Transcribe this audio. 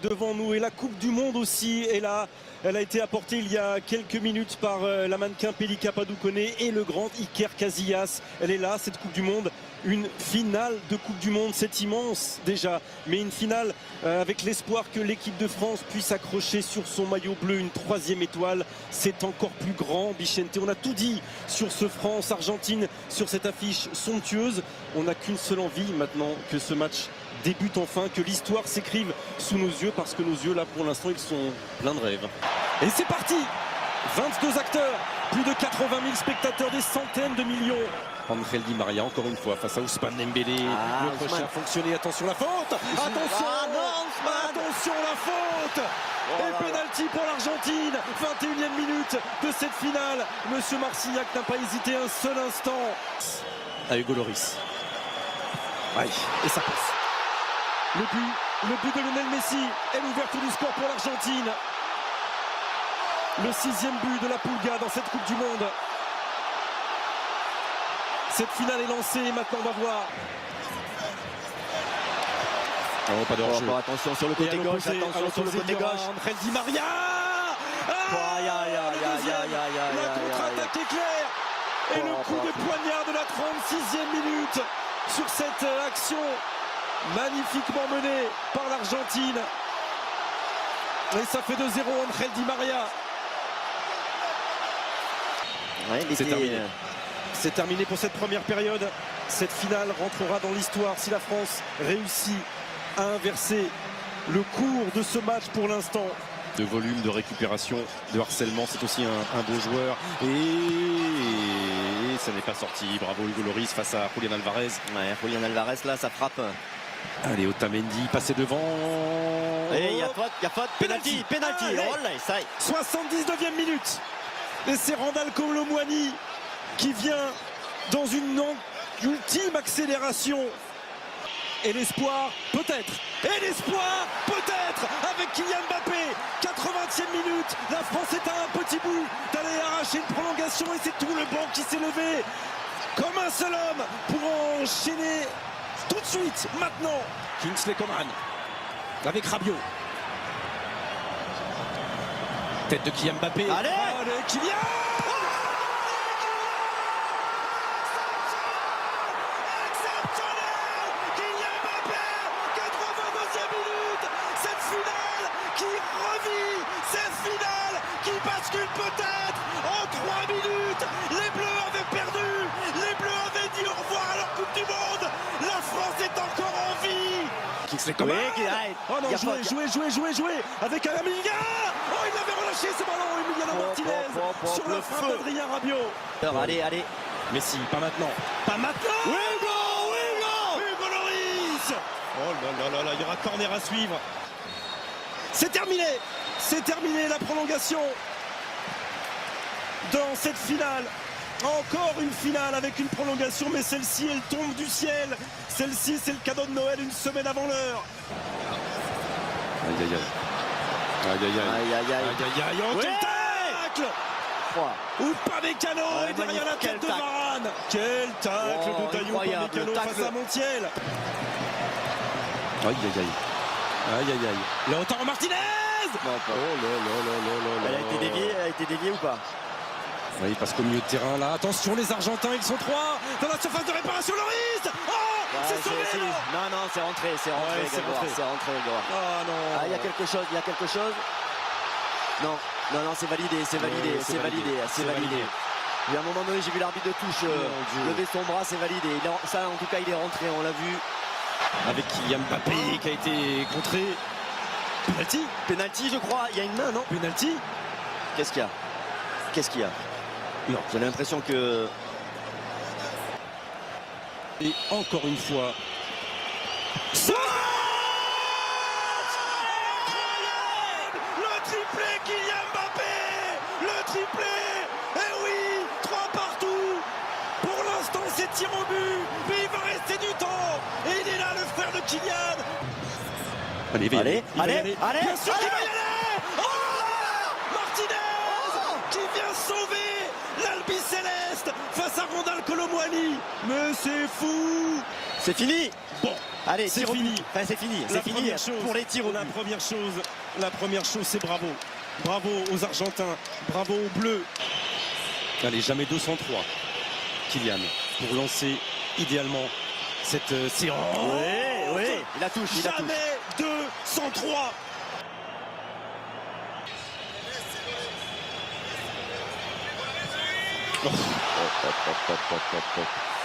Devant nous et la Coupe du Monde aussi est là. Elle a été apportée il y a quelques minutes par la mannequin Pelika Padukoné et le grand Iker Casillas. Elle est là, cette Coupe du Monde, une finale de Coupe du Monde, c'est immense déjà, mais une finale avec l'espoir que l'équipe de France puisse accrocher sur son maillot bleu une troisième étoile. C'est encore plus grand, Bichente. On a tout dit sur ce France-Argentine, sur cette affiche somptueuse. On n'a qu'une seule envie maintenant, que ce match débute enfin, que l'histoire s'écrive sous nos yeux, parce que nos yeux là pour l'instant ils sont pleins de rêves. Et c'est parti, 22 acteurs, plus de 80 000 spectateurs, des centaines de millions. Angel Di Maria encore une fois face à Ousmane Dembélé. Le crochet a fonctionné, attention la faute, attention, attention la faute. Et pénalty pour l'Argentine, 21e minute de cette finale. Monsieur Marcillac n'a pas hésité un seul instant. À Hugo Lloris. Aïe, et ça passe. Le but de Lionel Messi est l'ouverture du score pour l'Argentine. Le 6e but de la Pulga dans cette Coupe du Monde. Cette finale est lancée et maintenant on va voir. Oh, pas de hors-jeu. Attention sur le côté gauche, attention sur le côté gauche. Angel Di Maria. La contre-attaque est claire. Et le coup de poignard de la 36e minute sur cette action magnifiquement menée par l'Argentine. Et ça fait 2-0 Angel Di Maria. Ouais, c'est terminé. C'est terminé pour cette première période. Cette finale rentrera dans l'histoire si la France réussit à inverser le cours de ce match pour l'instant. De volume, de récupération, de harcèlement, c'est aussi un beau joueur. Et ça n'est pas sorti. Bravo Hugo Lloris face à Julián Alvarez. Ouais, Julián Alvarez là, ça frappe. Allez, Otamendi passé devant. Et il y a faute, penalty. Oh là, ça y est. 79e minute. Et c'est Randal Kolo Muani qui vient dans une ultime accélération. Et l'espoir, peut-être. Et l'espoir, peut-être, avec Kylian Mbappé. 80e minute. La France est à un petit bout d'aller arracher une prolongation. Et c'est tout le banc qui s'est levé comme un seul homme pour enchaîner tout de suite, maintenant. Kingsley Coman avec Rabiot. Tête de Kylian Mbappé. Allez, Kylian. Bascule peut-être en 3 minutes. Les Bleus avaient perdu, les Bleus avaient dit au revoir à leur Coupe du Monde. La France est encore en vie. Kingsley Coman. Oh non, joué avec Aminga. Oh, il avait relâché ce ballon, Emiliano Martinez sur le frappe d'Adrien Rabiot. Allez. Messi, pas maintenant. Hugo Lloris. Oh là, il y aura corner à suivre. C'est terminé la prolongation. Dans cette finale, encore une finale avec une prolongation, mais celle-ci elle tombe du ciel. Celle-ci c'est le cadeau de Noël une semaine avant l'heure. Aïe, en quel tacle. Ou Upamecano est derrière la tête de Varane. Quel tacle de Dayot Upamecano face à Montiel. Aïe. Lautaro Martinez. Elle a été déviée ou pas? Oui, parce qu'au milieu de terrain, là, attention, les Argentins, ils sont 3 dans la surface de réparation. Lloris. C'est sauvé. Non, c'est rentré, c'est rentré. Ah non. Il y a quelque chose. Non, c'est validé. Il y a un moment donné, j'ai vu l'arbitre de touche lever son bras, c'est validé. Ça, en tout cas, il est rentré, on l'a vu. Avec Kylian Mbappé qui a été contré. Penalty, je crois. Il y a une main, non? Penalty. Qu'est-ce qu'il y a? Non, j'ai l'impression que... Et encore une fois... Le triplé Kylian Mbappé. Le triplé. Eh oui, 3 partout. Pour l'instant, c'est tir au but. Mais il va rester du temps. Et il est là, le frère de Kylian. Allez. Bien sûr qu'il va y aller. Martinez qui vient sauver l'Albi Céleste face à Randal Kolo Muani. Mais c'est fou. C'est fini. Bon, Allez, c'est tir au but. fini. Enfin, c'est fini. La C'est fini première chose, pour les tirs au la but. première chose, c'est bravo. Bravo aux Argentins, bravo aux Bleus. Allez, jamais 203. Kylian, pour lancer idéalement cette séance. Oui, il la touche, il la touche. Jamais 203. Hop, hop, hop, hop, hop, hop.